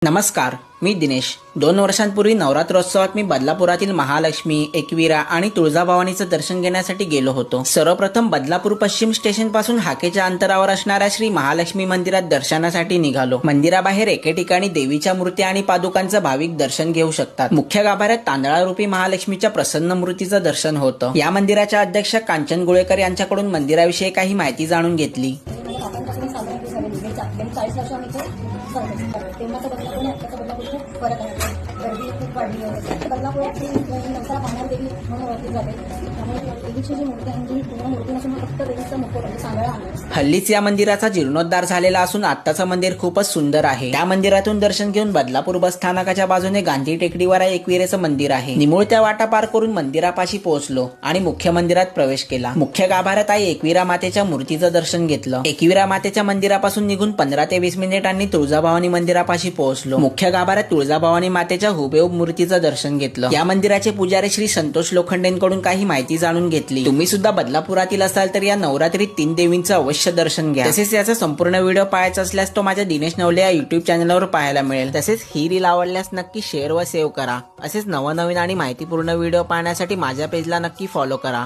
नमस्कार, मी दिनेश। 2 वर्षांपूर्वी नवरात्रोत्सवात मी बदलापुरातील महालक्ष्मी, एकविरा आणि तुळजाभवानीचं दर्शन घेण्यासाठी गेलो होतो। सर्वप्रथम बदलापूर पश्चिम स्टेशन पासून हाकेच्या अंतरावर असणाऱ्या श्री महालक्ष्मी मंदिरात दर्शनासाठी निघालो। मंदिराबाहेर एके ठिकाणी देवीच्या मूर्ती आणि पादुकांचं भाविक दर्शन घेऊ शकतात। मुख्य गाभाऱ्यात तांदळारूपी महालक्ष्मीच्या प्रसन्न मूर्तीचं दर्शन होतं। या मंदिराच्या अध्यक्ष कांचन गुळेकर यांच्याकडून मंदिराविषयी काही माहिती जाणून घेतली। तेव्हाचं बदलापूर आणि आत्ताचं बदलापूर खूप फरक आहे। गर्दी खूप वाढली आहे। बदलापुरात नंतर पाहणार देवी म्हणून ओळखली जाते। त्यामुळे देवीची जी मूर्ती आहे ती पूर्ण मूर्ती नसून फक्त देवीचं मुख म्हणजे सांगायला आहे। हल्लीच या मंदिराचा जीर्णोद्धार झालेला असून आत्ताचं मंदिर खूपच सुंदर आहे। त्या मंदिरातून दर्शन घेऊन बदलापूर बस स्थानकाच्या बाजूने गांधी टेकडीवर एकविरेचं मंदिर आहे। निमुळत्या वाटा पार करून मंदिरापाशी पोहोचलो आणि मुख्य मंदिरात प्रवेश केला। मुख्य गाभाऱ्यात आई एकविरा मातेच्या मूर्तीचं दर्शन घेतलं। एकविरा मातेच्या मंदिरापासून निघून 15 ते 20 मिनिटांनी तुळजाभवानी मंदिरापाशी पोहोचलो। मुख्य गाभाऱ्यात तुळजाभवानी मातेच्या हुबेहूब मूर्तीचं दर्शन घेतलं। या मंदिराचे पुजारी श्री संतोष लोखंडेंकडून काही माहिती जाणून घेतली। तुम्ही सुद्धा बदलापुरातील असाल तर या नवरात्रीत 3 देवींचं अवश्य दर्शन घ्या। तसेच याचा संपूर्ण व्हिडिओ पाहायचा असल्यास तो माझ्या दिनेश नवले या युट्यूब चॅनलवर पाहायला मिळेल। तसेच ही रील आवडल्यास नक्की शेअर व सेव्ह करा। असेच नवनवीन आणि माहितीपूर्ण व्हिडिओ पाहण्यासाठी माझ्या पेजला नक्की फॉलो करा।